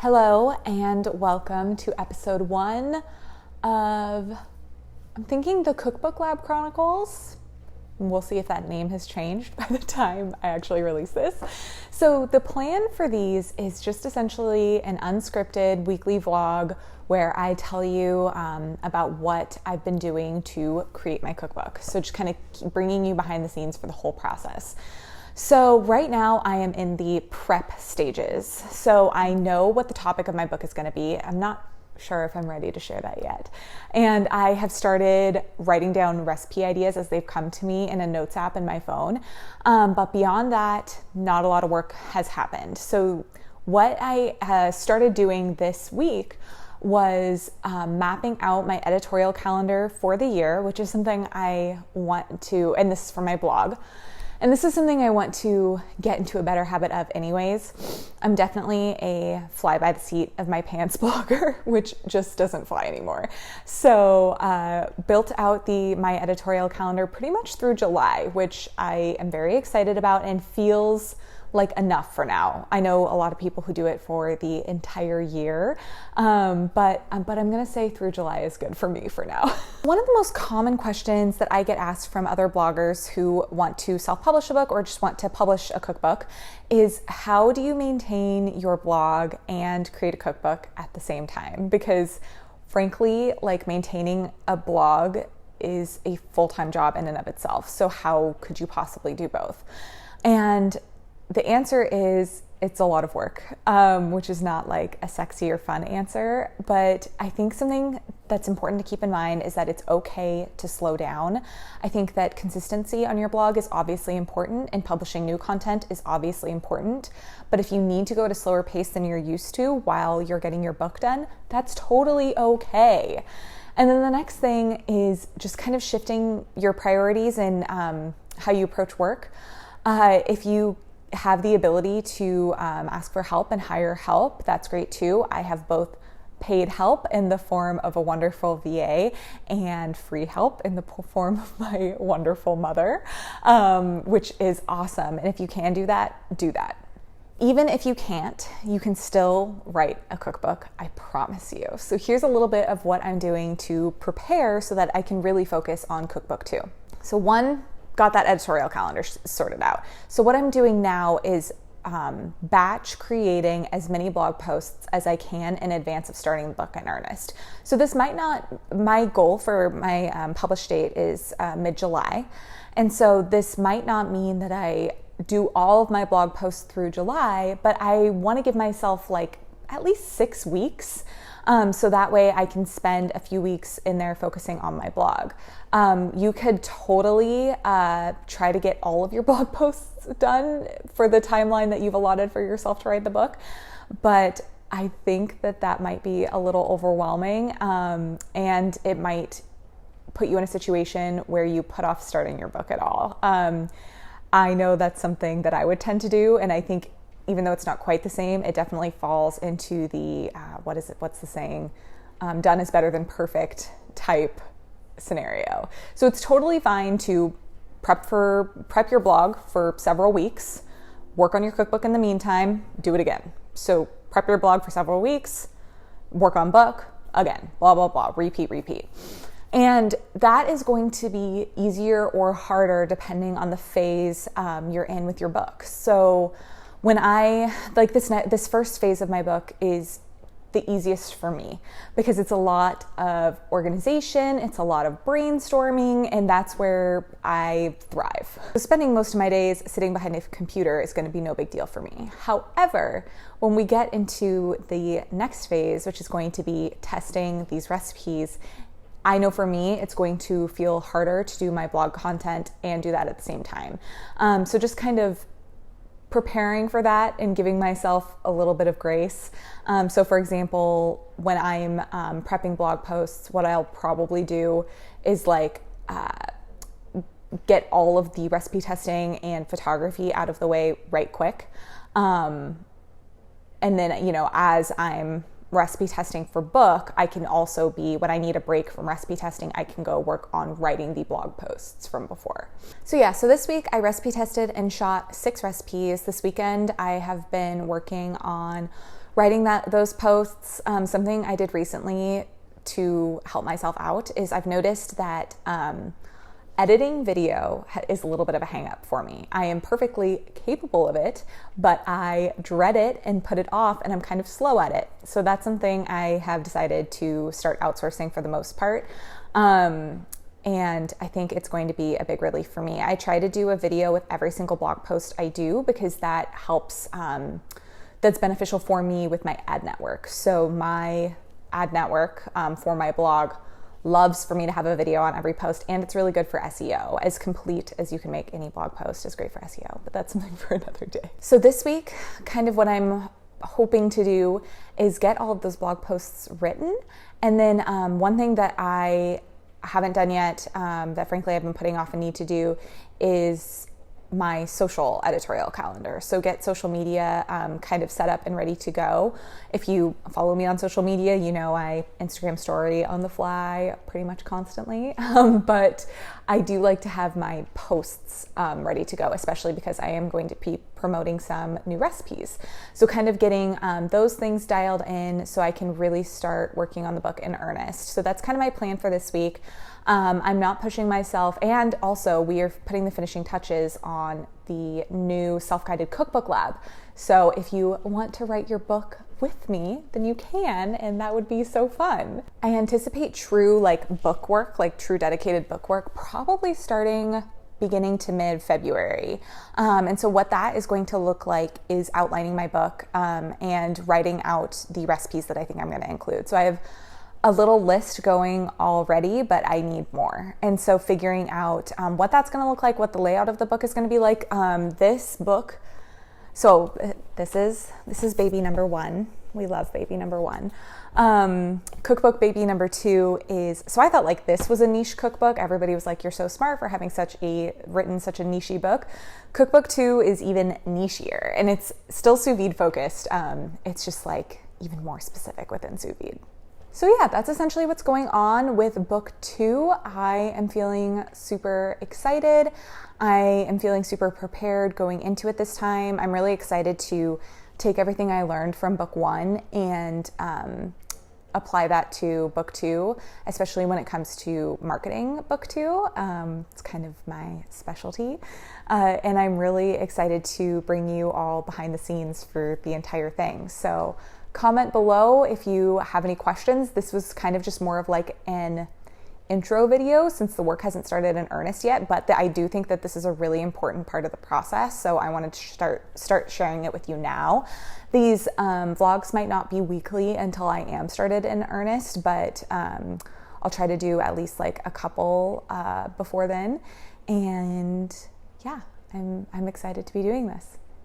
Hello and welcome to episode 1 of, I'm thinking, the Cookbook Lab Chronicles. We'll see if that name has changed by the time I actually release this. So the plan for these is just essentially an unscripted weekly vlog where I tell you about what I've been doing to create my cookbook. So just kind of bringing you behind the scenes for the whole process. So right now I am in the prep stages. So I know what the topic of my book is going to be. I'm not sure if I'm ready to share that yet. And I have started writing down recipe ideas as they've come to me in a notes app in my phone. But beyond that, not a lot of work has happened. So what I started doing this week was mapping out my editorial calendar for the year, which is something I want to, and this is for my blog. And this is something I want to get into a better habit of anyways. I'm definitely a fly by the seat of my pants blogger, which just doesn't fly anymore. So built out my editorial calendar pretty much through July, which I am very excited about and feels like enough for now. I know a lot of people who do it for the entire year, but I'm gonna say through July is good for me for now. One of the most common questions that I get asked from other bloggers who want to self-publish a book or just want to publish a cookbook is, how do you maintain your blog and create a cookbook at the same time? Because frankly, like, maintaining a blog is a full-time job in and of itself. So how could you possibly do both? And the answer is, it's a lot of work, which is not like a sexy or fun answer, but I think something that's important to keep in mind is that it's okay to slow down. I think that consistency on your blog is obviously important, and publishing new content is obviously important, but if you need to go at a slower pace than you're used to while you're getting your book done, that's totally okay. And then the next thing is just kind of shifting your priorities and how you approach work. If you have the ability to ask for help and hire help, that's great too. I have both paid help in the form of a wonderful VA and free help in the form of my wonderful mother, which is awesome. And if you can do that, do that. Even if you can't, you can still write a cookbook, I promise you. So here's a little bit of what I'm doing to prepare so that I can really focus on cookbook 2. So one, got that editorial calendar sorted out. So what I'm doing now is batch creating as many blog posts as I can in advance of starting the book in earnest. So this might not, my goal for my publish date is mid-July. And so this might not mean that I do all of my blog posts through July, but I want to give myself like at least 6 weeks. So that way I can spend a few weeks in there focusing on my blog. You could totally try to get all of your blog posts done for the timeline that you've allotted for yourself to write the book, but I think that might be a little overwhelming, and it might put you in a situation where you put off starting your book at all. I know that's something that I would tend to do, and I think even though it's not quite the same, it definitely falls into the, what's the saying? Done is better than perfect type scenario. So it's totally fine to prep your blog for several weeks, work on your cookbook in the meantime, do it again. So prep your blog for several weeks, work on book, again, blah, blah, blah, repeat. And that is going to be easier or harder depending on the phase you're in with your book. So when this first phase of my book is the easiest for me because it's a lot of organization, it's a lot of brainstorming, and that's where I thrive. So spending most of my days sitting behind a computer is going to be no big deal for me. However, when we get into the next phase, which is going to be testing these recipes, I know for me, it's going to feel harder to do my blog content and do that at the same time. So just kind of preparing for that and giving myself a little bit of grace. So for example, when I'm prepping blog posts, what I'll probably do is get all of the recipe testing and photography out of the way right quick. And then, as I'm recipe testing for book, I can also be, when I need a break from recipe testing, I can go work on writing the blog posts from before. So this week I recipe tested and shot 6 recipes. This weekend I have been working on writing those posts. Something I did recently to help myself out is I've noticed that editing video is a little bit of a hang up for me. I am perfectly capable of it, but I dread it and put it off, and I'm kind of slow at it. So that's something I have decided to start outsourcing for the most part. And I think it's going to be a big relief for me. I try to do a video with every single blog post I do because that helps, that's beneficial for me with my ad network. So my ad network for my blog loves for me to have a video on every post, and it's really good for SEO. As complete as you can make any blog post is great for SEO, but that's something for another day. So this week, kind of what I'm hoping to do is get all of those blog posts written. And then one thing that I haven't done yet, that frankly I've been putting off and need to do, is my social editorial calendar. So get social media kind of set up and ready to go. If you follow me on social media, you know I Instagram story on the fly pretty much constantly. But I do like to have my posts ready to go, especially because I am going to be promoting some new recipes. So kind of getting those things dialed in so I can really start working on the book in earnest. So that's kind of my plan for this week. I'm not pushing myself, and also we are putting the finishing touches on the new self-guided cookbook lab. So if you want to write your book with me, then you can, and that would be so fun. I anticipate true book work, true dedicated book work, probably starting beginning to mid-February. And so what that is going to look like is outlining my book and writing out the recipes that I think I'm going to include. So I have a little list going already, but I need more. And so figuring out what that's going to look like, what the layout of the book is going to be like. This book, so this is baby number 1. We love baby number 1. Cookbook baby number 2 is, so I thought this was a niche cookbook. Everybody was like, you're so smart for having written such a niche-y book. Cookbook 2 is even nichier, and it's still sous vide focused. It's just even more specific within sous vide. So yeah, that's essentially what's going on with book 2. I am feeling super excited. I am feeling super prepared going into it this time. I'm really excited to take everything I learned from book 1 and apply that to book 2, especially when it comes to marketing book 2. It's kind of my specialty. And I'm really excited to bring you all behind the scenes for the entire thing. So comment below if you have any questions. This was kind of just more of an intro video since the work hasn't started in earnest yet, but I do think that this is a really important part of the process, so I wanted to start sharing it with you now. These vlogs might not be weekly until I am started in earnest, but I'll try to do at least a couple before then, and yeah, I'm excited to be doing this.